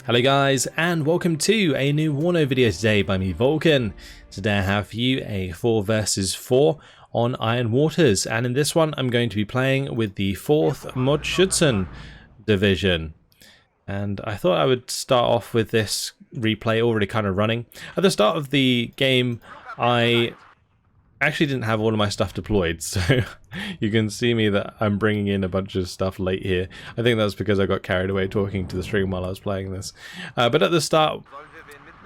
Hello guys, and welcome to a new WARNO video today by me, Vulcan. Today I have for you a 4 versus 4 on Iron Waters, and in this one I'm going to be playing with the 4th Mot Schutzen division. And I thought I would start off with this replay already kind of running. At the start of the game I actually didn't have all of my stuff deployed, so you can see me that I'm bringing in a bunch of stuff late here. I think that's because I got carried away talking to the stream while I was playing this. But at the start,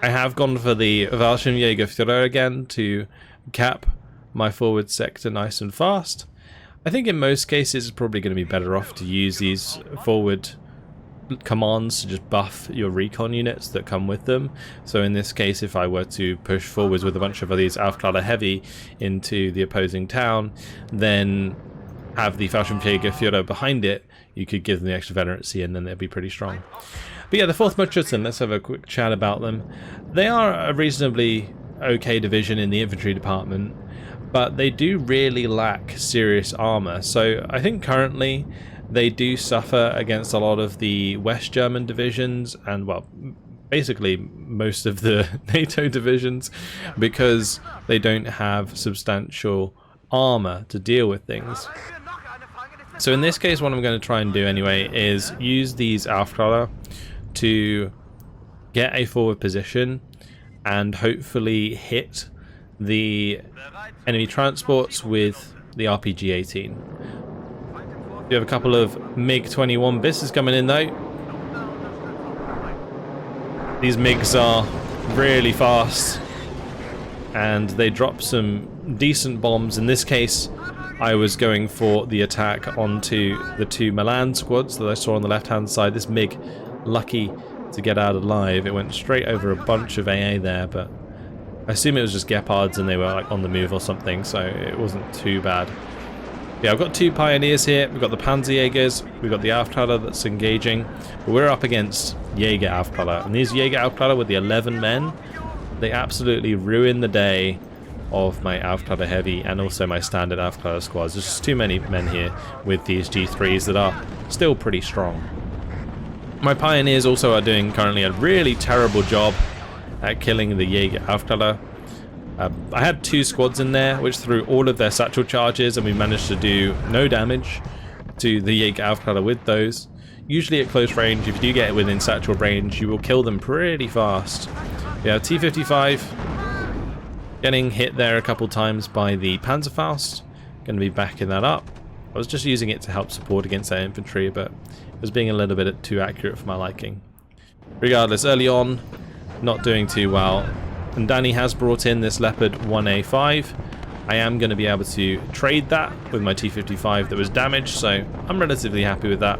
I have gone for the VulcanHDGaming again to cap my forward sector nice and fast. I think in most cases it's probably going to be better off to use these forward commands to just buff your recon units that come with them. So in this case, if I were to push forwards with a bunch of these Aufklärer heavy into the opposing town, then have the VulcanHDGaming behind it, you could give them the extra veterancy and then they'd be pretty strong. But yeah, the 4th Mot Schutzen, let's have a quick chat about them. They are a reasonably okay division in the infantry department, but they do really lack serious armor. So I think currently they do suffer against a lot of the West German divisions and, well, basically most of the NATO divisions, because they don't have substantial armor to deal with things. So in this case, what I'm going to try and do anyway is use these Aufklärer to get a forward position and hopefully hit the enemy transports with the RPG-18. We have a couple of MiG-21 buses coming in though. These MiGs are really fast and they drop some decent bombs. In this case, I was going for the attack onto the 2 Milan squads that I saw on the left-hand side. This MiG, lucky to get out alive. It went straight over a bunch of AA there, but I assume it was just Gepards and they were like on the move or something, so it wasn't too bad. Yeah, I've got 2 pioneers here. We've got the Panzerjägers, we've got the Aufklärer that's engaging, but we're up against Jäger Aufklärer. And these Jäger Aufklärer with the 11 men, they absolutely ruin the day of my Aufklärer heavy and also my standard Aufklärer squads. There's just too many men here with these G3s that are still pretty strong. My pioneers also are doing currently a really terrible job at killing the Jäger Aufklärer. I had 2 squads in there which threw all of their satchel charges and we managed to do no damage to the Jäger Aufklärer with those. Usually at close range, if you do get within satchel range, you will kill them pretty fast. Yeah, T-55 getting hit there a couple times by the Panzerfaust. Going to be backing that up. I was just using it to help support against their infantry, but it was being a little bit too accurate for my liking. Regardless, early on, not doing too well. And Danny has brought in this Leopard 1A5. I am going to be able to trade that with my T-55 that was damaged, so I'm relatively happy with that.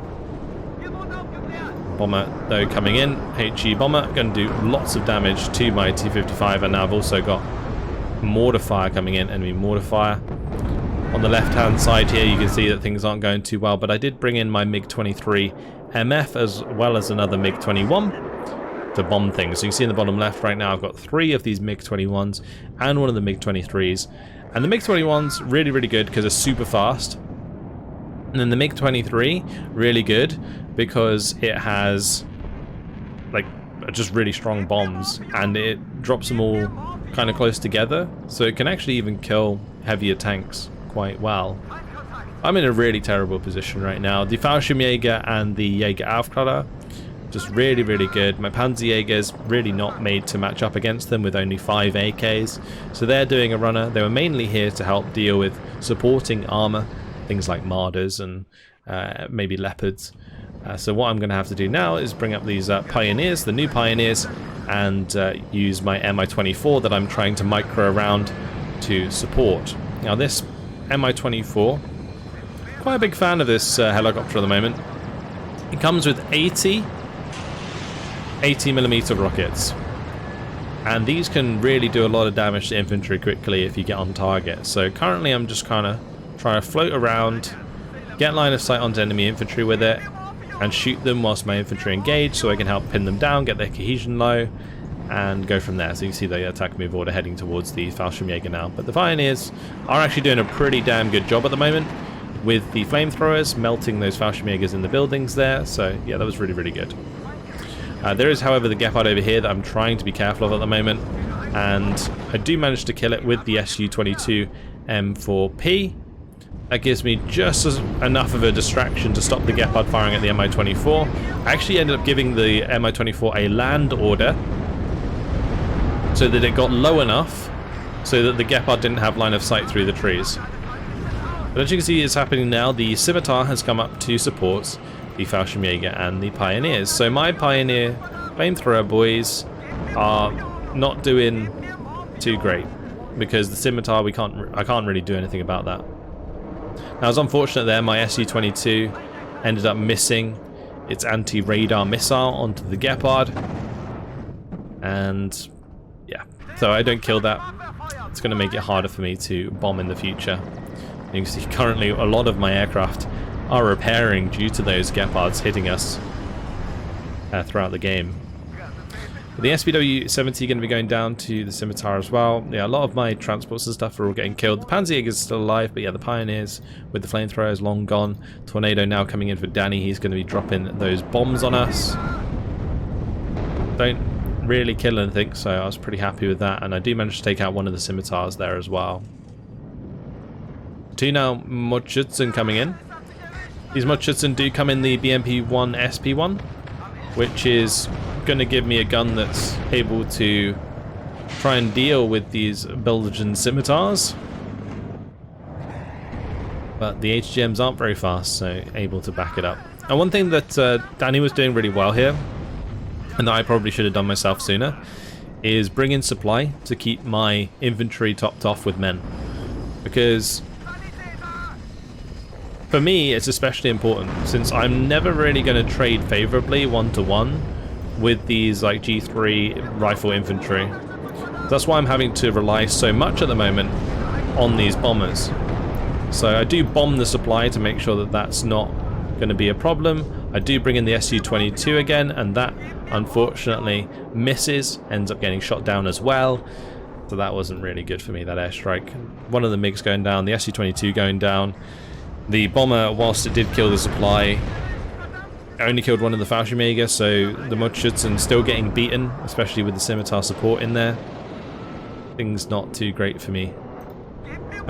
Bomber, though, coming in. HE Bomber, going to do lots of damage to my T-55, and now I've also got Mortar Fire coming in, enemy Mortar Fire. On the left-hand side here, you can see that things aren't going too well, but I did bring in my MiG-23 MF as well as another MiG-21. To bomb things. So you can see in the bottom left right now I've got 3 of these MiG-21s and one of the MiG-23s, and the MiG-21's really good because it's super fast, and then the MiG-23 really good because it has like just really strong bombs and it drops them all kind of close together, so it can actually even kill heavier tanks quite well. I'm in a really terrible position right now. The Fallschirmjäger and the Jäger Aufklärer just really good. My Panzerjägers really not made to match up against them with only 5 AKs. So they're doing a runner. They were mainly here to help deal with supporting armor, things like Marders and maybe Leopards. So what I'm going to have to do now is bring up these pioneers, the new pioneers, and use my Mi-24 that I'm trying to micro around to support. Now this Mi-24, quite a big fan of this helicopter at the moment. It comes with 80mm rockets, and these can really do a lot of damage to infantry quickly if you get on target. So currently I'm just kind of trying to float around, get line of sight onto enemy infantry with it, and shoot them whilst my infantry engage so I can help pin them down, get their cohesion low, and go from there. So you can see the attack move order heading towards the Fallschirmjäger now. But the Pioneers are actually doing a pretty damn good job at the moment with the flamethrowers melting those Fallschirmjägers in the buildings there. So yeah, that was really good. There is, however, the Gepard over here that I'm trying to be careful of at the moment, and I do manage to kill it with the Su-22 M4P. That gives me just enough of a distraction to stop the Gepard firing at the Mi-24. I actually ended up giving the Mi-24 a land order so that it got low enough so that the Gepard didn't have line of sight through the trees. But as you can see, it's happening now. The Scimitar has come up to support the Fallschirmjäger and the Pioneers. So my Pioneer flamethrower boys are not doing too great because the Scimitar, I can't really do anything about that. Now, it's unfortunate there, my Su-22 ended up missing its anti-radar missile onto the Gepard. And yeah, so I don't kill that. It's going to make it harder for me to bomb in the future. You can see currently a lot of my aircraft are repairing due to those Gepards hitting us throughout the game. The SPW-70 going to be going down to the Scimitar as well. Yeah, a lot of my transports and stuff are all getting killed. The Panzerjäger is still alive, but yeah, the Pioneers with the flamethrowers long gone. Tornado now coming in for Danny. He's going to be dropping those bombs on us. Don't really kill anything, so I was pretty happy with that. And I do manage to take out one of the Scimitars there as well. Two now Mot Schutzen coming in. These Mot Schutzen do come in the BMP-1 SP-1, which is going to give me a gun that's able to try and deal with these Belgian Scimitars. But the HGMs aren't very fast, so able to back it up. And one thing that Danny was doing really well here, and that I probably should have done myself sooner, is bring in supply to keep my infantry topped off with men. Because for me, it's especially important, since I'm never really going to trade favorably one-to-one with these like G3 rifle infantry. That's why I'm having to rely so much at the moment on these bombers. So I do bomb the supply to make sure that that's not going to be a problem. I do bring in the Su-22 again, and that unfortunately misses, ends up getting shot down as well. So that wasn't really good for me, that airstrike. One of the MiGs going down, the Su-22 going down. The bomber, whilst it did kill the supply, only killed one of the Fallschirmjäger, so the Mot Schutzen still getting beaten, especially with the Scimitar support in there. Things not too great for me.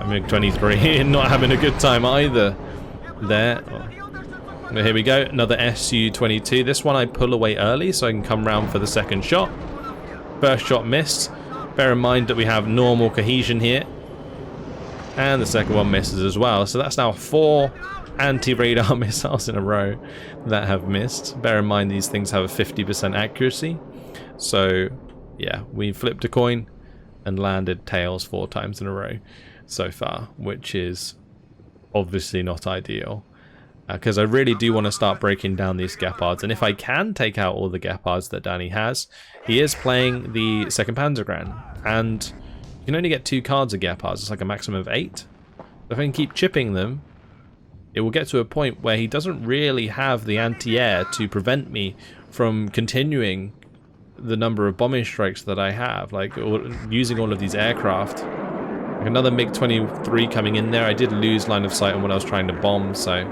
MiG-23 not having a good time either there. But here we go, another Su-22. This one I pull away early so I can come round for the second shot. First shot missed. Bear in mind that we have normal cohesion here. And the second one misses as well. So that's now 4 anti-radar missiles in a row that have missed. Bear in mind these things have a 50% accuracy. So yeah, we flipped a coin and landed tails 4 times in a row so far, which is obviously not ideal. Because I really do want to start breaking down these Gepards. And if I can take out all the Gepards that Danny has, he is playing the 2nd Panzergran. And you can only get 2 cards of Gepards. It's like a maximum of 8. If I can keep chipping them, it will get to a point where he doesn't really have the anti-air to prevent me from continuing the number of bombing strikes that I have, like using all of these aircraft. Like another MiG-23 coming in there. I did lose line of sight on what I was trying to bomb, so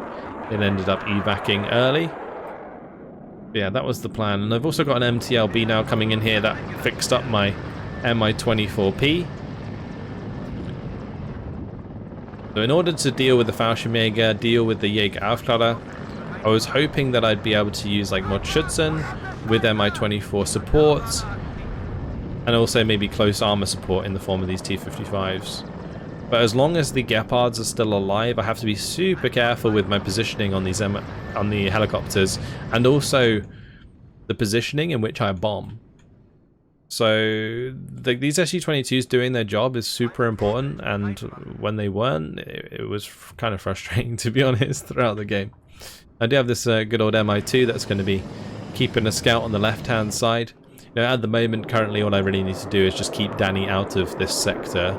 it ended up evacuating early. But yeah, that was the plan. And I've also got an MTLB now coming in here that fixed up my Mi-24P. So in order to deal with the Fallschirmjäger, deal with the Jägeraufklärer, I was hoping that I'd be able to use like Mot Schutzen with Mi-24 support, and also maybe close armor support in the form of these T-55s. But as long as the Gepards are still alive, I have to be super careful with my positioning on these on the helicopters, and also the positioning in which I bomb. So these Su-22s doing their job is super important, and when they weren't, it was kind of frustrating, to be honest, throughout the game. I do have this good old Mi-2 that's going to be keeping a scout on the left-hand side. You know, at the moment, currently, all I really need to do is just keep Danny out of this sector,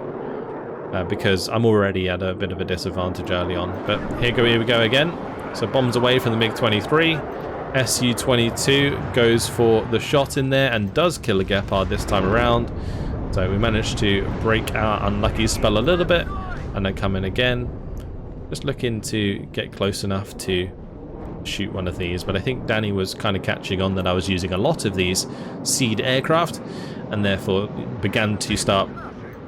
because I'm already at a bit of a disadvantage early on. But here we go again. So bombs away from the MiG-23. Su-22 goes for the shot in there and does kill a Gepard this time around. So we managed to break our unlucky spell a little bit and then come in again. Just looking to get close enough to shoot one of these, but I think Danny was kind of catching on that I was using a lot of these seed aircraft, and therefore began to start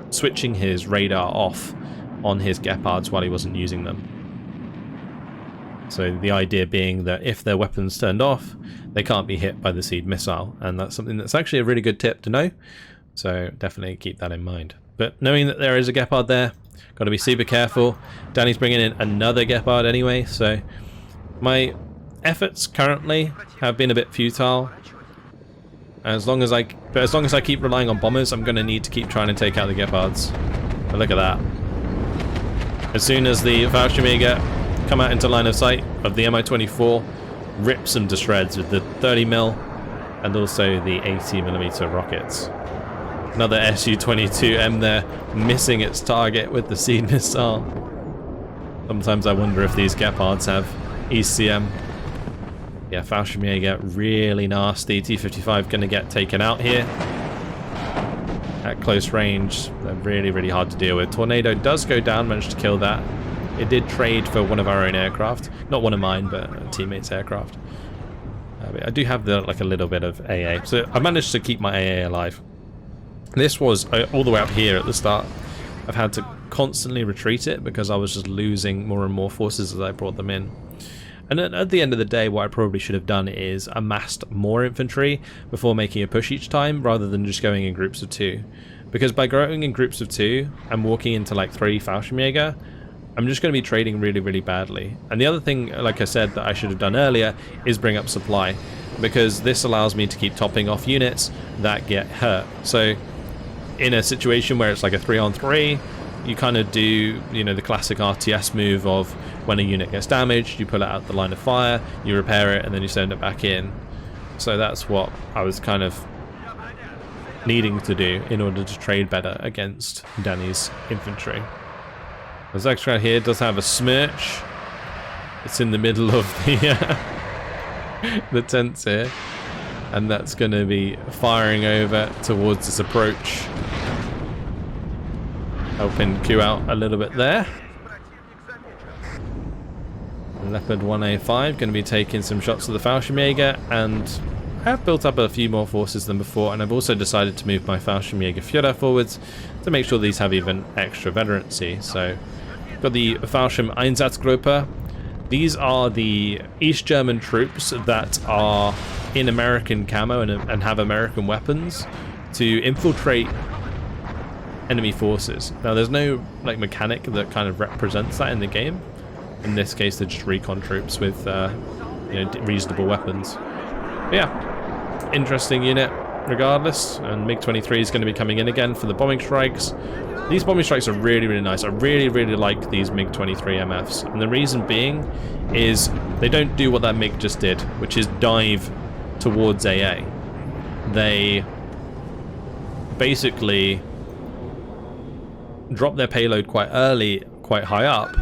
switching his radar off on his Gepards while he wasn't using them. So the idea being that if their weapons turned off, they can't be hit by the seed missile, and that's something that's actually a really good tip to know, so definitely keep that in mind. But knowing that there is a Gepard there, got to be super careful. Danny's bringing in another Gepard anyway, so my efforts currently have been a bit futile. As long as I keep relying on bombers, I'm going to need to keep trying to take out the Gepards. But look at that. As soon as the Fallschirmjäger come out into line of sight of the Mi-24, rips them to shreds with the 30mm and also the 80mm rockets. Another Su-22M there, missing its target with the seed missile. Sometimes I wonder if these Gepards have ECM. Yeah, Fallschirmjäger really nasty. T-55 going to get taken out here. At close range, they're really, really hard to deal with. Tornado does go down, managed to kill that. It did trade for one of our own aircraft. Not one of mine, but a teammate's aircraft. But I do have like a little bit of AA. So I managed to keep my AA alive. This was all the way up here at the start. I've had to constantly retreat it because I was just losing more and more forces as I brought them in. And at the end of the day, what I probably should have done is amassed more infantry before making a push each time, rather than just going in groups of 2. Because by going in groups of 2 and walking into like 3 Fallschirmjäger, I'm just going to be trading really, really badly. And the other thing, like I said, that I should have done earlier is bring up supply, because this allows me to keep topping off units that get hurt. So in a situation where it's like a 3-on-3, you kind of do, you know, the classic RTS move of when a unit gets damaged, you pull it out the line of fire, you repair it, and then you send it back in. So that's what I was kind of needing to do in order to trade better against Danny's infantry. The Zagstrad here does have a smirch. It's in the middle of the the tents here, and that's going to be firing over towards this approach. Helping Q out a little bit there. Leopard 1A5 going to be taking some shots at the Fallschirmjäger, and I have built up a few more forces than before, and I've also decided to move my Fallschirmjäger Führer forwards to make sure these have even extra veterancy. So got the Fallschirm Einsatzgruppe. These are the East German troops that are in American camo and have American weapons to infiltrate enemy forces. Now there's no like mechanic that kind of represents that in the game. In this case they're just recon troops with you know, reasonable weapons. But yeah, interesting unit regardless, and MiG-23 is going to be coming in again for the bombing strikes. These bombing strikes are really, really nice. I really, really like these MiG-23 MFs, and the reason being is they don't do what that MiG just did, which is dive towards AA. They basically drop their payload quite early, quite high up,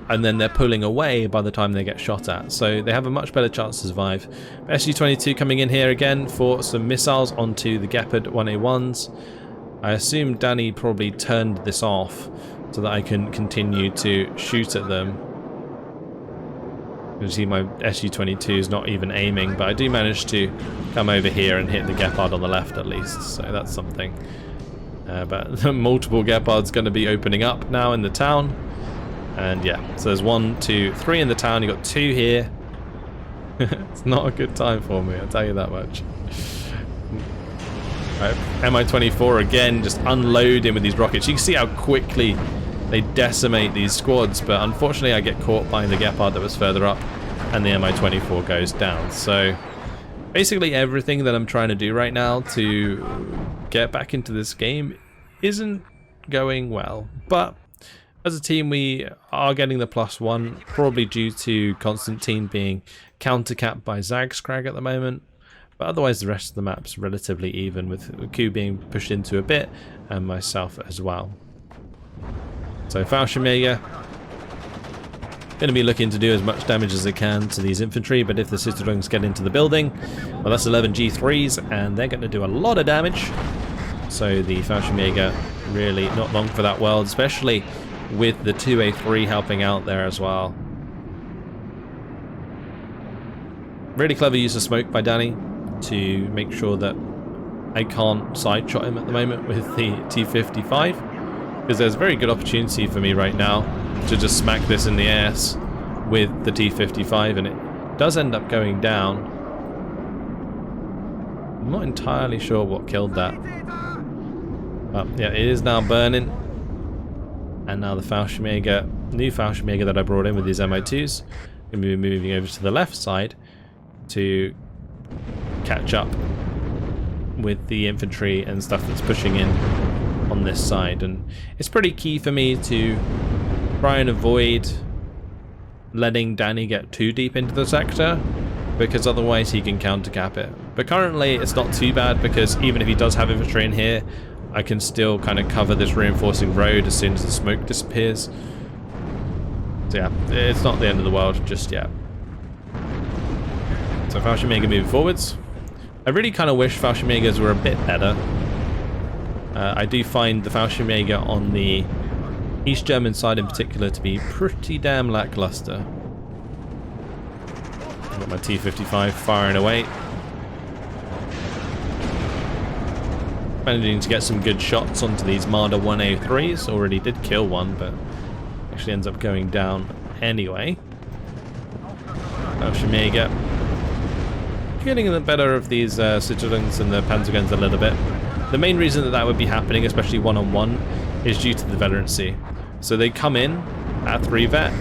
and then they're pulling away by the time they get shot at. So they have a much better chance to survive. Su-22 coming in here again for some missiles onto the Gepard 1A1s. I assume Danny probably turned this off so that I can continue to shoot at them. You can see my Su-22 is not even aiming, but I do manage to come over here and hit the Gepard on the left at least, so that's something. But multiple Gepards going to be opening up now in the town. And yeah, so there's 1, 2, 3 in the town. You've got 2 here. It's not a good time for me, I'll tell you that much. Right, Mi-24 again, just unloading with these rockets. You can see how quickly they decimate these squads, but unfortunately I get caught by the Gepard that was further up, and the Mi-24 goes down. So basically everything that I'm trying to do right now to get back into this game isn't going well. But as a team, we are getting the +1, probably due to Constantine being countercapped by Zagstrad at the moment. But otherwise, the rest of the map's relatively even, with Q being pushed into a bit, and myself as well. So Fallschirmjäger going to be looking to do as much damage as they can to these infantry, but if the Citadels get into the building, well, that's 11 G3s, and they're going to do a lot of damage. So the Fallschirmjäger really not long for that world, especially with the 2A3 helping out there as well. Really clever use of smoke by Danny to make sure that I can't side shot him at the moment with the T-55, because there's a very good opportunity for me right now to just smack this in the ass with the T-55, and it does end up going down. I'm not entirely sure what killed that. But yeah, it is now burning. And now the Fallschirmjäger, new Fallschirmjäger that I brought in with these MO2s, going to be moving over to the left side to catch up with the infantry and stuff that's pushing in on this side. And it's pretty key for me to try and avoid letting Danny get too deep into the sector, because otherwise he can countercap it. But currently it's not too bad, because even if he does have infantry in here, I can still kind of cover this reinforcing road as soon as the smoke disappears. So yeah, it's not the end of the world just yet. So Fallschirmjäger moving forwards. I really kind of wish Fallschirmjägers were a bit better. I do find the Fallschirmjäger on the East German side in particular to be pretty damn lackluster. I've got my T-55 firing away. Managing to get some good shots onto these Marder 103s. Already did kill one, but actually ends up going down anyway. Fallschirmjäger getting the better of these Citroens and the Panzerguns a little bit. The main reason that that would be happening, especially one-on-one, is due to the veterancy. So they come in at 3 vet,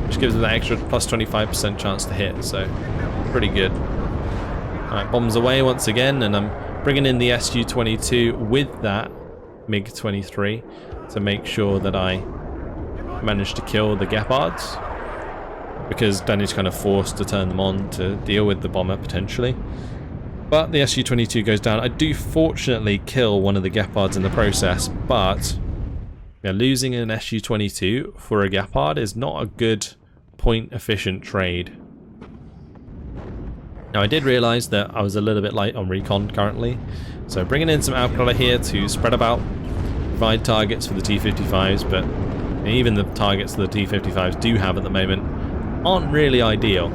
which gives them that extra plus 25% chance to hit, so pretty good. Alright, bombs away once again, and I'm bringing in the Su-22 with that MiG-23 to make sure that I manage to kill the Gepards, because Danny's kind of forced to turn them on to deal with the bomber potentially. But the Su-22 goes down. I do fortunately kill one of the Gepards in the process, but yeah, losing an Su-22 for a Gepard is not a good point-efficient trade. Now I did realise that I was a little bit light on recon currently, so bringing in some Aufklärer here to spread about, provide targets for the T-55s, but even the targets that the T-55s do have at the moment aren't really ideal.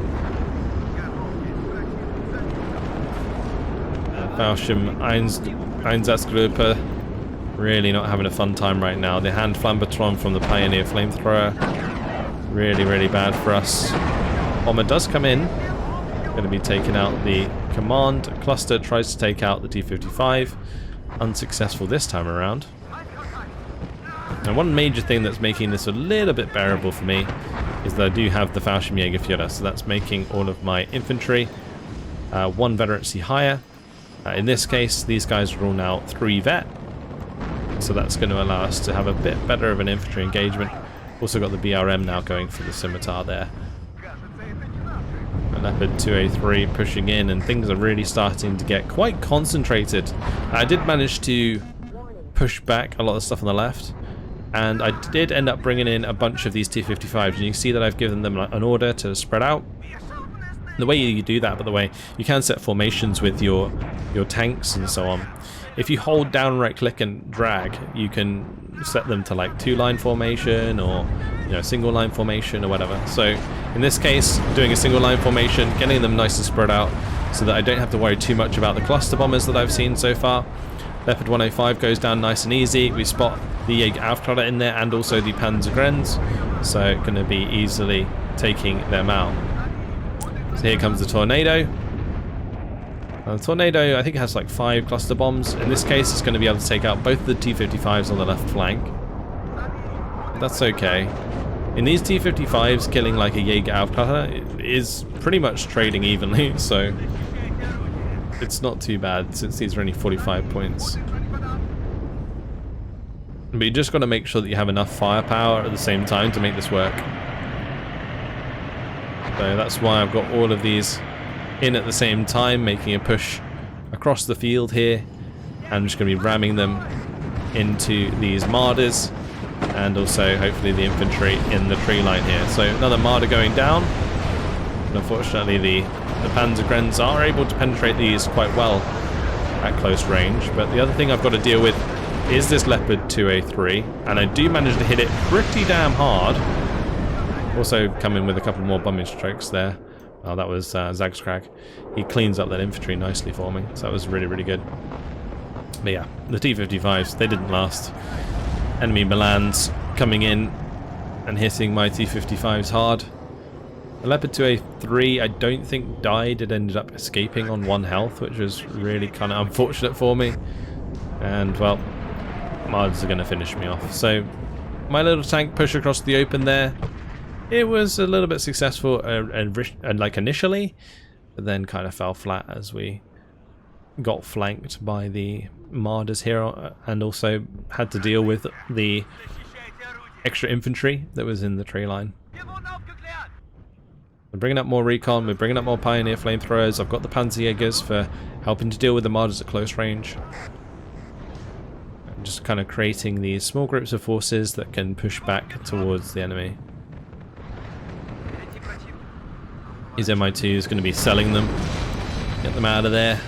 Einsatzgruppe really not having a fun time right now. The hand Flammetron from the Pioneer Flamethrower, really bad for us. Bomber does come in, going to be taking out the command cluster, tries to take out the T-55, unsuccessful this time around. And one major thing that's making this a little bit bearable for me is that I do have the Fallschirmjägerführer, so that's making all of my infantry 1 veterancy higher. In this case, these guys are all now 3 vet, so that's going to allow us to have a bit better of an infantry engagement. Also got the BRM now going for the scimitar there. Leopard 2A3 pushing in, and things are really starting to get quite concentrated. I did manage to push back a lot of stuff on the left, and I did end up bringing in a bunch of these T-55s, and you can see that I've given them an order to spread out. The way you do that, by the way, you can set formations with your tanks and so on. If you hold down right click and drag, you can set them to like 2-line formation, or single line formation or whatever. So in this case, doing a single line formation, getting them nice and spread out so that I don't have to worry too much about the cluster bombers that I've seen so far. Leopard 105 goes down nice and easy. We spot the Aufklärer in there and also the Panzergrens, so going to be easily taking them out. So here comes the Tornado. The Tornado, I think, has like 5 cluster bombs. In this case, it's going to be able to take out both the T-55s on the left flank. That's okay. In these T-55s, killing like a Jaeger Aufklärer is pretty much trading evenly, so it's not too bad since these are only 45 points. But you just got to make sure that you have enough firepower at the same time to make this work. So that's why I've got all of these in at the same time, making a push across the field here. I'm just going to be ramming them into these Marders, and also hopefully the infantry in the tree line here. So another Marder going down. And unfortunately the Panzergrens are able to penetrate these quite well at close range. But the other thing I've got to deal with is this Leopard 2A3, and I do manage to hit it pretty damn hard. Also come in with a couple more bombing strokes there. Oh, that was Zagskrak. He cleans up that infantry nicely for me, so that was really, really good. But yeah, the T-55s, they didn't last. Enemy Milans coming in and hitting my T-55s hard. The Leopard 2A3 I don't think died, it ended up escaping on 1 health, which was really kind of unfortunate for me. And well, Mards are going to finish me off. So my little tank push across the open there, it was a little bit successful like initially, but then kind of fell flat as we got flanked by the Marders here, and also had to deal with the extra infantry that was in the tree line. We're bringing up more recon, we're bringing up more pioneer flamethrowers. I've got the Panzerjägers for helping to deal with the Marders at close range. I'm just kind of creating these small groups of forces that can push back towards the enemy. His Mi-2 is going to be selling them, get them out of there.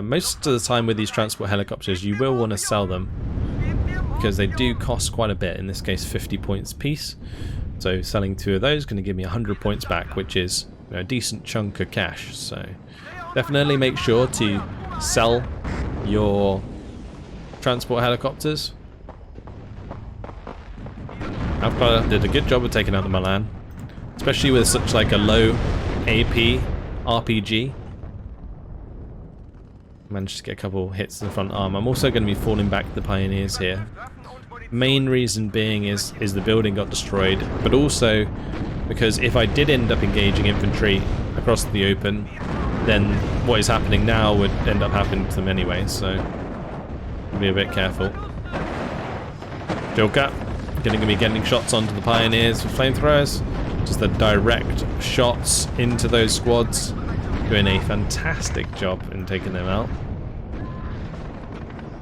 Most of the time with these transport helicopters you will want to sell them because they do cost quite a bit, in this case 50 points a piece. So selling 2 of those is going to give me 100 points back, which is, you know, a decent chunk of cash. So definitely make sure to sell your transport helicopters. Alpha did a good job of taking out the Milan, especially with such like a low AP RPG. Managed to get a couple hits in the front arm. I'm also going to be falling back the Pioneers here. Main reason being is the building got destroyed, but also because if I did end up engaging infantry across the open, then what is happening now would end up happening to them anyway, so be a bit careful. Joker going to be getting shots onto the Pioneers with flamethrowers, just the direct shots into those squads, doing a fantastic job in taking them out.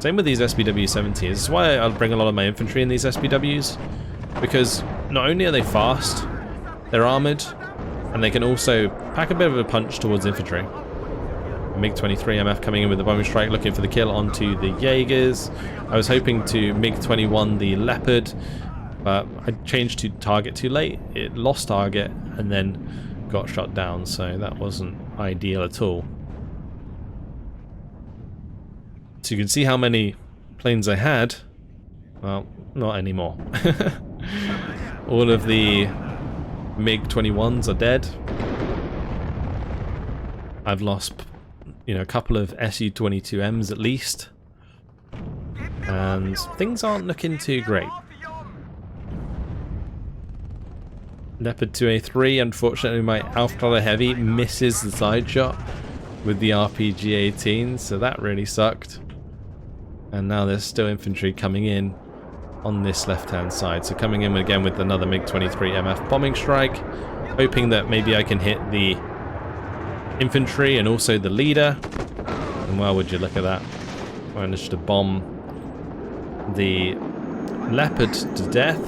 Same with these SPW-70s. This is why I'll bring a lot of my infantry in these SPWs, because not only are they fast, they're armoured, and they can also pack a bit of a punch towards infantry. MiG-23 MF coming in with the bombing strike, looking for the kill onto the Jaegers. I was hoping to MiG-21 the Leopard, but I changed to target too late. It lost target and then got shot down, so that wasn't ideal at all. So you can see how many planes I had. Well, not anymore. All of the MiG-21s are dead. I've lost, you know, a couple of Su-22Ms at least. And things aren't looking too great. Leopard 2A3, unfortunately my Aufklärer Heavy misses the side shot with the RPG-18, so that really sucked. And now there's still infantry coming in on this left-hand side. So coming in again with another MiG-23 MF bombing strike, hoping that maybe I can hit the infantry and also the leader. And well, would you look at that. Managed to bomb the Leopard to death.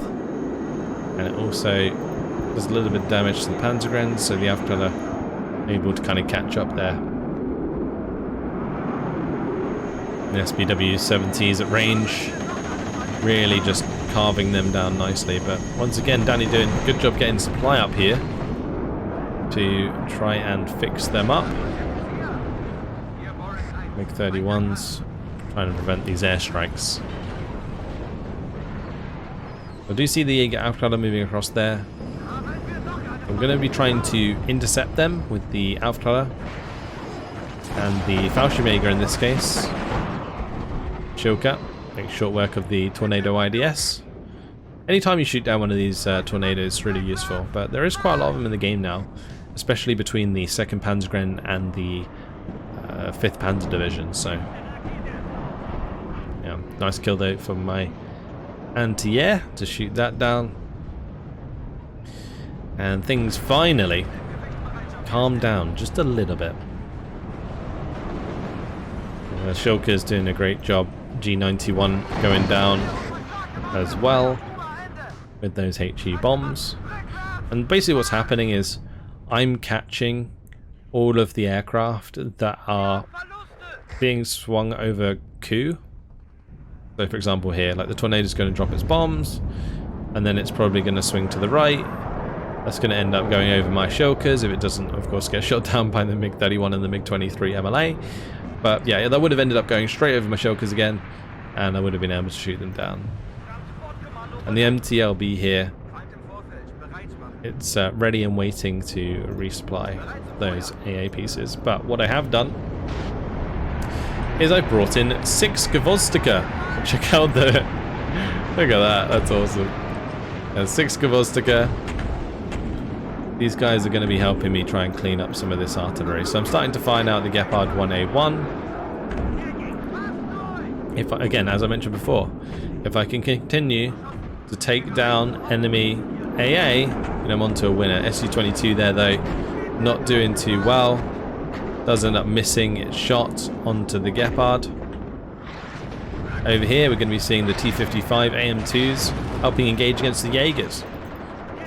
And it also does a little bit of damage to the Panzergrenz, so the Aufklärer able to kind of catch up there. The SPW-70s at range, really just carving them down nicely. But once again, Danny doing a good job getting supply up here to try and fix them up. MiG-31s trying to prevent these airstrikes. I do see the Jaeger Aufklärer moving across there. I'm going to be trying to intercept them with the Aufklärer and the Fallschirmjäger in this case. Shilka, make short work of the Tornado IDS. Anytime you shoot down one of these tornadoes is really useful, but there is quite a lot of them in the game now, especially between the 2nd Panzergren and the 5th Panzer Division, so yeah, nice kill though from my anti-air to shoot that down. And things finally calm down just a little bit. Shilka's doing a great job. G91 going down as well with those HE bombs. And basically what's happening is I'm catching all of the aircraft that are being swung over coup. So for example here, like the Tornado's going to drop its bombs, and then it's probably going to swing to the right, That's going to end up going over my shulkers if it doesn't, of course, get shot down by the MiG-31 and the MiG-23 MLA. But yeah, that would have ended up going straight over my shulkers again, and I would have been able to shoot them down. And the MTLB here, it's ready and waiting to resupply those AA pieces. But what I have done is I brought in 6 Gwozdika. Check out the... Look at that, that's awesome. 6 Gwozdika. These guys are going to be helping me try and clean up some of this artillery. So I'm starting to find out the Gepard 1A1. If I, again, as I mentioned before, if I can continue to take down enemy AA, and I'm onto a winner. SU-22 there though, not doing too well. Does end up missing its shot onto the Gepard. Over here we're going to be seeing the T-55 AM2s helping engage against the Jaegers.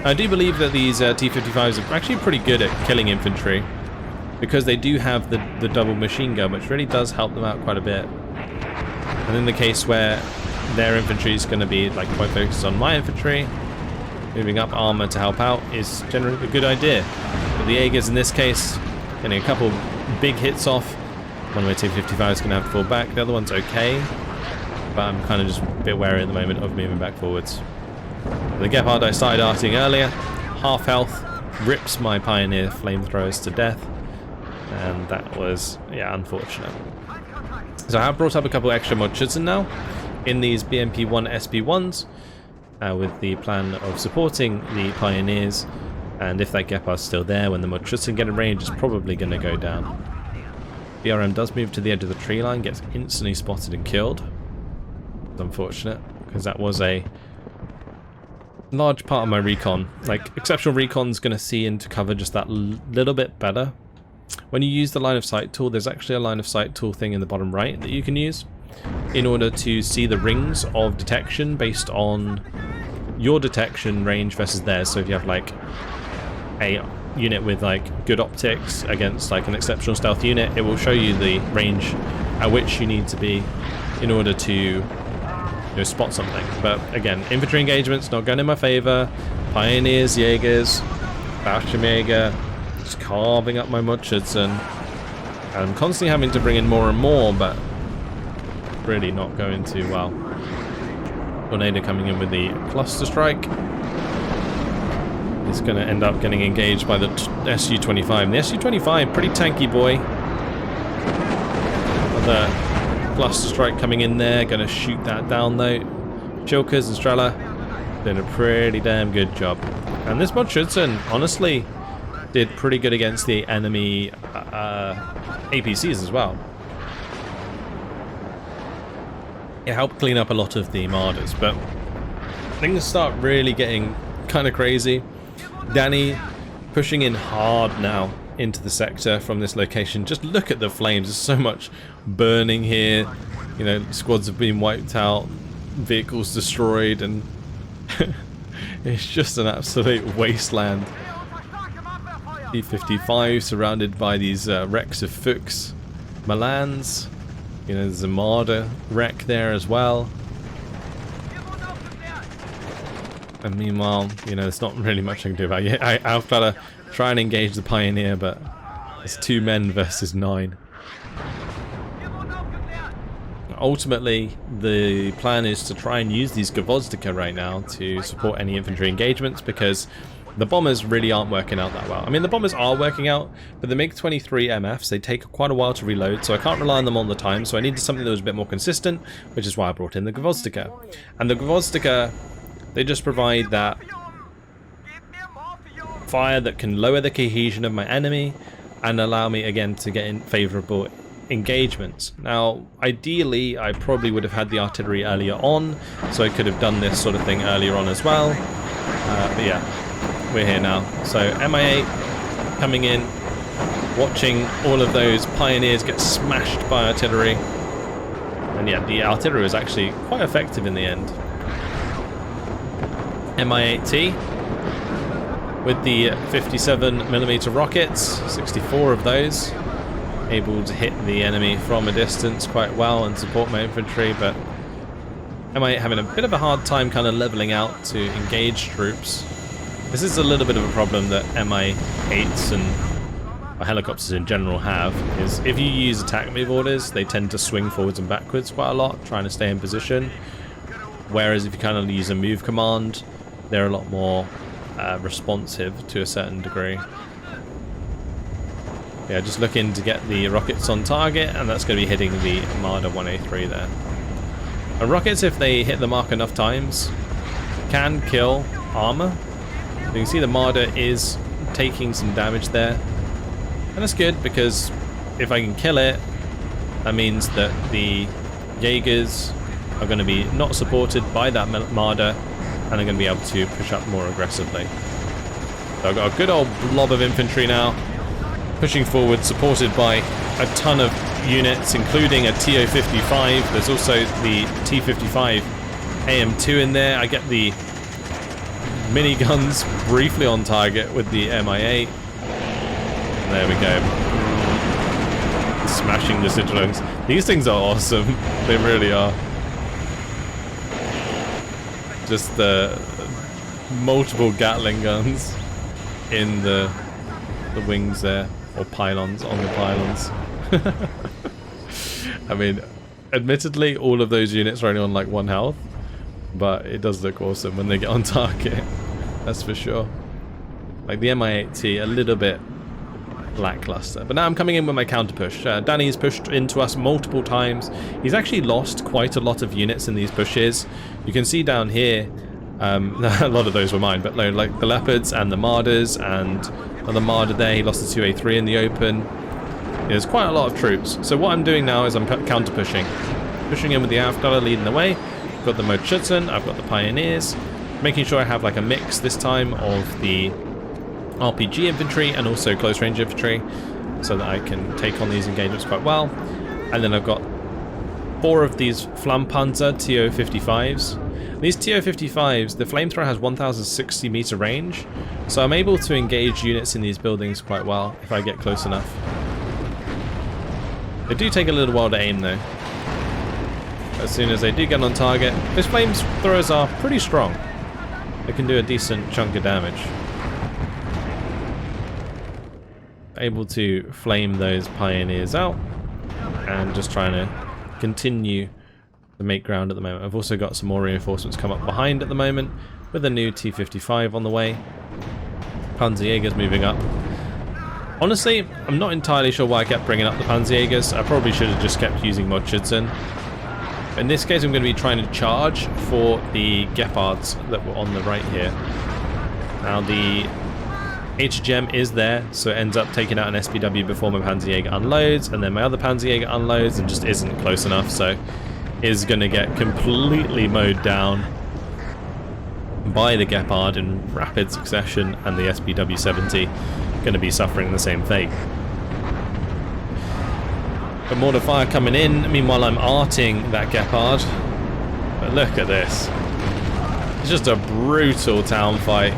I do believe that these T-55s are actually pretty good at killing infantry, because they do have the double machine gun, which really does help them out quite a bit. And in the case where their infantry is going to be like quite focused on my infantry, moving up armor to help out is generally a good idea. But the Jaegers in this case, getting a couple big hits off. One of my T-55 is going to have to fall back. The other one's okay, but I'm kind of just a bit wary at the moment of moving back forwards. The Gepard I started arting earlier, half health, rips my Pioneer flamethrowers to death, and that was, yeah, unfortunate. So I have brought up a couple extra Mot Schutzen now in these BMP-1 SP1s with the plan of supporting the Pioneers, and if that Gepard's still there when the Mot Schutzen get in range, it's probably going to go down. BRM does move to the edge of the tree line, gets instantly spotted and killed. It's unfortunate, because that was a large part of my recon. Like, exceptional recon's going to see into cover just that little bit better. When you use the line of sight tool, there's actually a line of sight tool thing in the bottom right that you can use in order to see the rings of detection based on your detection range versus theirs. So if you have like a unit with like good optics against like an exceptional stealth unit, it will show you the range at which you need to be in order to spot something. But again, infantry engagement's not going in my favor. Pioneers, Jaegers, Fallschirmjäger, just carving up my Mot Schutzen. I'm constantly having to bring in more and more, but really not going too well. Tornado coming in with the cluster strike. It's going to end up getting engaged by the SU-25. And the SU-25, pretty tanky boy. Another cluster strike coming in there, going to shoot that down though. Chilkers and Strela doing a pretty damn good job. And this Mot Schutzen, honestly, did pretty good against the enemy APCs as well. It helped clean up a lot of the Marders, but things start really getting kind of crazy. Danny pushing in hard now into the sector from this location. Just look at the flames. There's so much burning here. You know, squads have been wiped out, vehicles destroyed, and it's just an absolute wasteland. T-55 surrounded by these wrecks of Fuchs Milans. You know, there's a Marder wreck there as well. And meanwhile, you know, there's not really much I can do about it. I've got to try and engage the Pioneer, but it's 2 men versus 9. Ultimately, the plan is to try and use these Gwozdika right now to support any infantry engagements, because the bombers really aren't working out that well. I mean, the bombers are working out, but the MiG-23 MFs, they take quite a while to reload, so I can't rely on them all the time, so I needed something that was a bit more consistent, which is why I brought in the Gwozdika. And the Gwozdika, they just provide that fire that can lower the cohesion of my enemy and allow me again to get in favorable engagements. Now, ideally, I probably would have had the artillery earlier on, so I could have done this sort of thing earlier on as well. But yeah, we're here now. So MI8 coming in, watching all of those Pioneers get smashed by artillery. And yeah, the artillery was actually quite effective in the end. Mi-8T with the 57mm rockets, 64 of those, able to hit the enemy from a distance quite well and support my infantry, but Mi-8 having a bit of a hard time kind of leveling out to engage troops. This is a little bit of a problem that Mi-8s and helicopters in general have, is if you use attack move orders, they tend to swing forwards and backwards quite a lot, trying to stay in position. Whereas if you kind of use a move command, they're a lot more responsive to a certain degree. Yeah, just looking to get the rockets on target, and that's going to be hitting the Marder 1A3 there. And rockets, if they hit the mark enough times, can kill armor. You can see the Marder is taking some damage there. And that's good, because if I can kill it, that means that the Jaegers are going to be not supported by that Marder, and they're going to be able to push up more aggressively. So I've got a good old blob of infantry now, pushing forward, supported by a ton of units, including a TO-55. There's also the T-55 AM2 in there. I get the miniguns briefly on target with the Mi-8. There we go. Smashing the Citadels. These things are awesome. They really are. Just the multiple Gatling guns in the wings there, or pylons, on the pylons. I mean, admittedly, all of those units are only on like 1 health, but it does look awesome when they get on target. That's for sure. Like the Mi-8T, a little bit lackluster. But now I'm coming in with my counter push. Danny's pushed into us multiple times. He's actually lost quite a lot of units in these pushes. You can see down here, a lot of those were mine, but like the Leopards and the Marders and the Marder there, he lost the 2A3 in the open. There's quite a lot of troops. So what I'm doing now is I'm counter pushing. Pushing in with the Afghanistan leading the way. I've got the Mot Schutzen, I've got the Pioneers. Making sure I have like a mix this time of the RPG infantry and also close range infantry, so that I can take on these engagements quite well. And then I've got 4 of these Flammpanzer TO-55s. These TO-55s, the flamethrower has 1060 meter range, so I'm able to engage units in these buildings quite well if I get close enough. They do take a little while to aim though. As soon as they do get on target, those flamethrowers are pretty strong. They can do a decent chunk of damage. Able to flame those Pioneers out and just trying to continue to make ground at the moment. I've also got some more reinforcements come up behind at the moment with a new T-55 on the way. Panzerjäger's moving up. Honestly, I'm not entirely sure why I kept bringing up the Panzerjägers. I probably should have just kept using Mot Schutzen. In this case, I'm going to be trying to charge for the Gepards that were on the right here. Now the HGM is there, so it ends up taking out an SPW before my Panzerjäger unloads, and then my other Panzerjäger unloads and just isn't close enough, so is going to get completely mowed down by the Gepard in rapid succession, and the SPW-70 going to be suffering the same fate. But mortar fire coming in, meanwhile I'm arting that Gepard. But look at this. It's just a brutal town fight.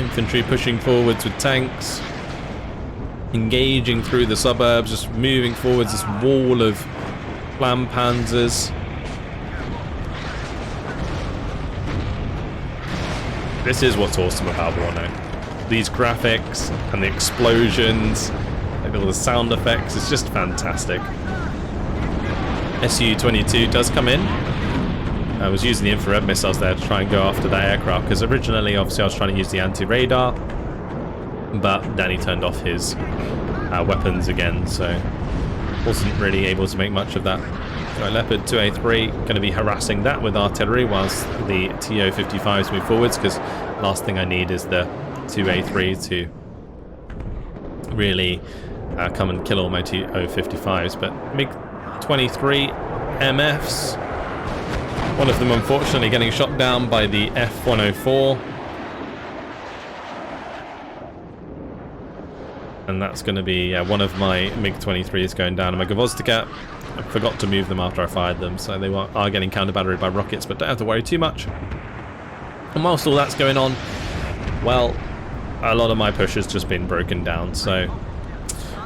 Infantry pushing forwards with tanks, engaging through the suburbs, just moving forwards, this wall of Flammpanzers. This is what's awesome about WARNO. These graphics and the explosions, like all the sound effects, it's just fantastic. Su-22 does come in. I was using the infrared missiles there to try and go after that aircraft, because originally, obviously, I was trying to use the anti-radar, but Danny turned off his weapons again, so wasn't really able to make much of that. So Leopard 2A3 going to be harassing that with artillery whilst the TO-55s move forwards, because last thing I need is the 2A3 to really come and kill all my TO-55s. But MiG-23 MFs, one of them unfortunately getting shot down by the F-104. And that's going to be one of my MiG-23s going down. And my Gvozdyka, I forgot to move them after I fired them, so they are getting counter-battered by rockets, but don't have to worry too much. And whilst all that's going on, well, a lot of my push has just been broken down, so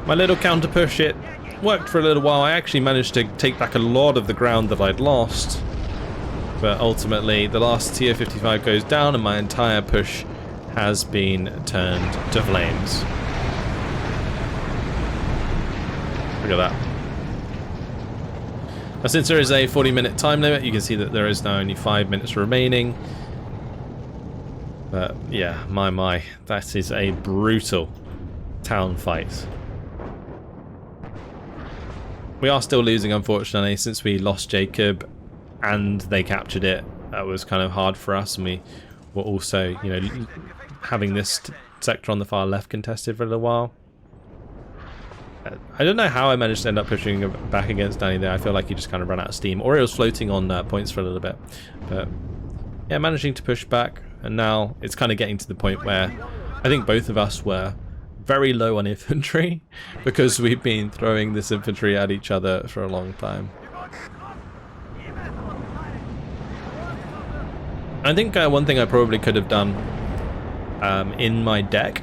my little counter-push, it worked for a little while. I actually managed to take back a lot of the ground that I'd lost. But ultimately, the last TO-55 goes down and my entire push has been turned to flames. Look at that. Now, since there is a 40-minute time limit, you can see that there is now only 5 minutes remaining. But yeah, my, that is a brutal town fight. We are still losing, unfortunately, since we lost Jacob and they captured it. That was kind of hard for us, and we were also, you know, having this sector on the far left contested for a little while. I don't know how I managed to end up pushing back against Danny there. I feel like he just kind of ran out of steam, or he was floating on points for a little bit. But yeah, managing to push back, and now it's kind of getting to the point where I think both of us were very low on infantry because we've been throwing this infantry at each other for a long time. I think one thing I probably could have done in my deck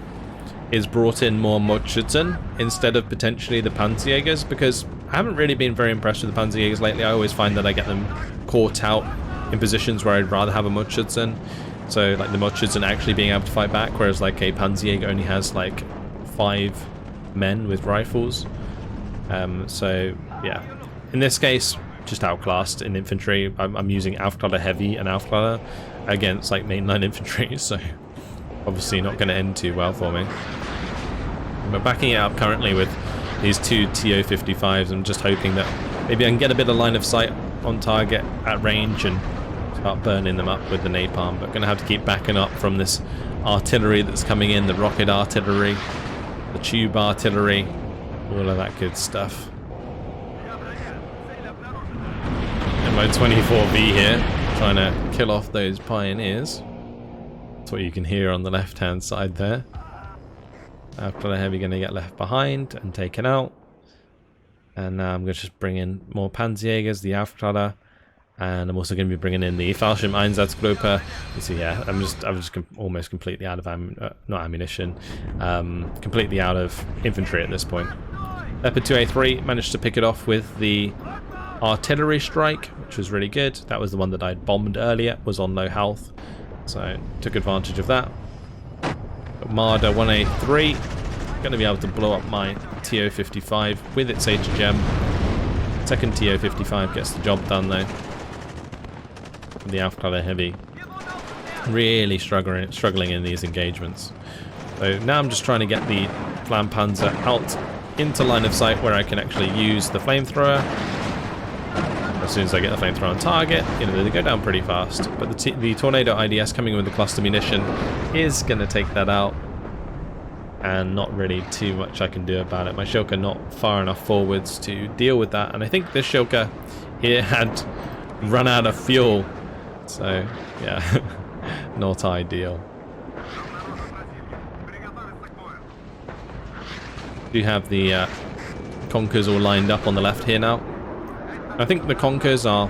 is brought in more Mot Schutzen instead of potentially the Panzerjägers, because I haven't really been very impressed with the Panzerjägers lately. I always find that I get them caught out in positions where I'd rather have a Mot Schutzen. So like the Mot Schutzen actually being able to fight back, whereas like a Panzerjäger only has like 5 men with rifles. So yeah, in this case, just outclassed in infantry. I'm using Aufklärer Heavy and Aufklärer against like mainline infantry, so obviously not going to end too well for me. But backing it up currently with these 2 TO-55s, I'm just hoping that maybe I can get a bit of line of sight on target at range and start burning them up with the napalm. But going to have to keep backing up from this artillery that's coming in, the rocket artillery, the tube artillery, all of that good stuff. And my 24V here, trying to kill off those pioneers. That's what you can hear on the left-hand side there. Aufklärer Heavy going to get left behind and taken out. And now I'm going to just bring in more Panzerjägers, the Aufklärer, and I'm also going to be bringing in the Fallschirm-Einsatzgruppe. You see, yeah, I'm just almost completely out of ammunition, completely out of infantry at this point. Leopard 2A3 managed to pick it off with the artillery strike, which was really good. That was the one that I'd bombed earlier, was on low health, so took advantage of that. But Marder 1A3 going to be able to blow up my TO-55 with its HGM. Second TO-55 gets the job done though. The Aufklärer Heavy really struggling in these engagements. So now I'm just trying to get the Flampanzer out into line of sight where I can actually use the flamethrower. As soon as I get the flamethrower on target, you know, they go down pretty fast. But the Tornado IDS coming in with the cluster munition is going to take that out. And not really too much I can do about it. My Shilka not far enough forwards to deal with that. And I think this Shilka here had run out of fuel. So, yeah, not ideal. Do have the Conkers all lined up on the left here now. I think the Conkers are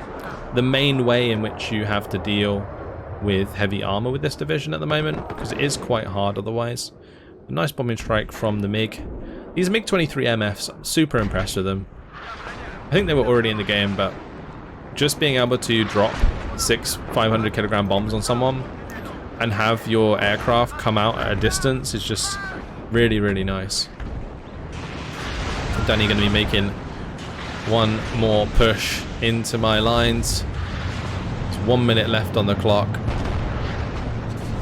the main way in which you have to deal with heavy armor with this division at the moment, because it is quite hard otherwise. A nice bombing strike from the MiG. These MiG-23 MFs, I'm super impressed with them. I think they were already in the game, but just being able to drop 6 500-kilogram bombs on someone and have your aircraft come out at a distance is just really, really nice. Danny going to be making one more push into my lines. There's 1 minute left on the clock.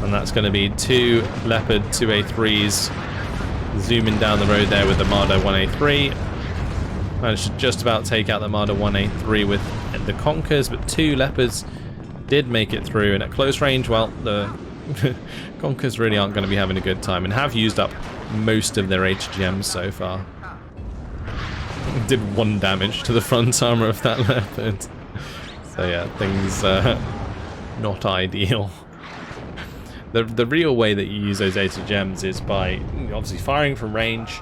And that's going to be 2 Leopard 2A3s zooming down the road there with the Marder 1A3. Managed to just about take out the Marder 1A3 with the Conkers, but 2 Leopards did make it through. And at close range, well, the Conkers really aren't going to be having a good time and have used up most of their HGMs so far. Did 1 damage to the front armor of that Leopard. So yeah, things not ideal. The real way that you use those HGMs is by obviously firing from range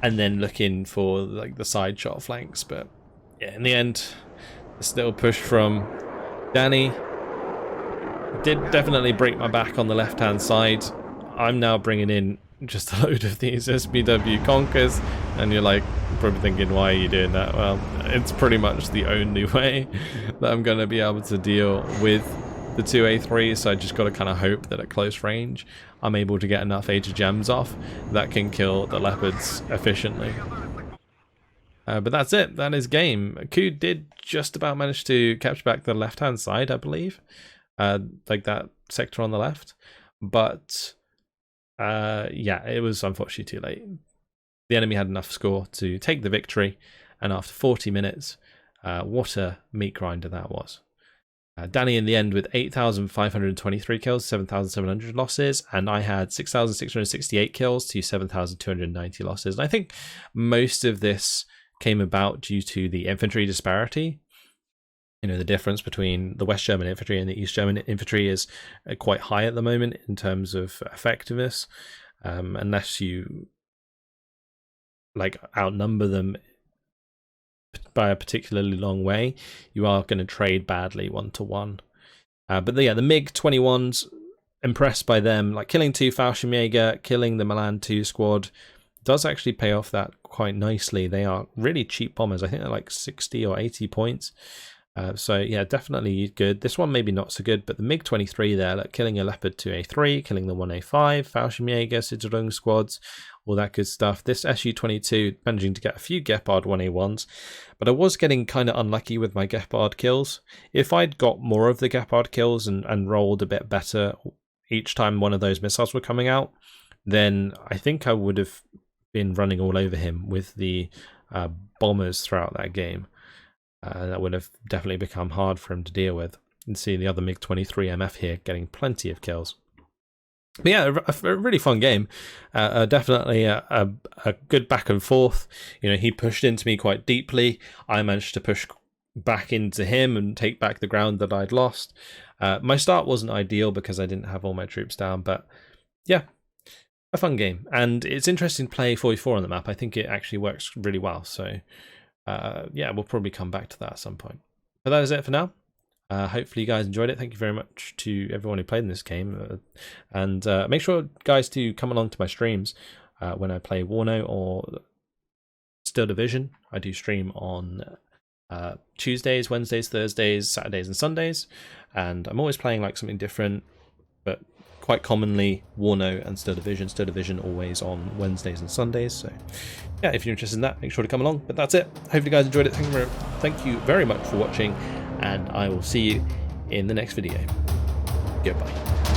and then looking for like the side shot flanks. But yeah, in the end, this little push from Danny did definitely break my back on the left-hand side. I'm now bringing in just a load of these SBW Conquers, and you're like probably thinking, why are you doing that? Well, it's pretty much the only way that I'm going to be able to deal with the 2A3, so I just got to kind of hope that at close range I'm able to get enough A to gems off that can kill the leopards efficiently. But that's it, that is game. Ku did just about manage to capture back the left hand side, I believe, like that sector on the left, but yeah, it was unfortunately too late. The enemy had enough score to take the victory, and after 40 minutes, what a meat grinder that was. Danny in the end with 8,523 kills, 7,700 losses, and I had 6,668 kills to 7,290 losses. And I think most of this came about due to the infantry disparity. You know, the difference between the West German infantry and the East German infantry is quite high at the moment in terms of effectiveness, unless you like outnumber them by a particularly long way, you are going to trade badly 1-to-1. But yeah, the MiG-21s, impressed by them, like killing 2 Fallschirmjäger, killing the Milan 2 squad, does actually pay off that quite nicely. They are really cheap bombers. I think they're like 60 or 80 points. So yeah, definitely good. This one maybe not so good, but the MiG-23 there, like killing a Leopard 2A3, killing the 1A5, Fallschirmjäger, Sitzerung squads, all that good stuff. This Su-22 managing to get a few Gepard 1A1s, but I was getting kind of unlucky with my Gepard kills. If I'd got more of the Gepard kills and rolled a bit better each time one of those missiles were coming out, then I think I would have been running all over him with the bombers throughout that game. That would have definitely become hard for him to deal with. And see the other MiG-23 MF here getting plenty of kills. But yeah, a really fun game. Definitely a good back and forth. You know, he pushed into me quite deeply. I managed to push back into him and take back the ground that I'd lost. My start wasn't ideal because I didn't have all my troops down, but yeah, a fun game. And it's interesting to play 44 on the map. I think it actually works really well. So yeah, we'll probably come back to that at some point. But that is it for now. Hopefully you guys enjoyed it. Thank you very much to everyone who played in this game. And make sure, guys, to come along to my streams when I play WARNO or Steel Division. I do stream on Tuesdays, Wednesdays, Thursdays, Saturdays, and Sundays. And I'm always playing like something different, but quite commonly WARNO and Steel Division. Steel Division always on Wednesdays and Sundays. So yeah, if you're interested in that, make sure to come along. But that's it. Hopefully you guys enjoyed it. Thank you very much for watching, and I will see you in the next video. Goodbye.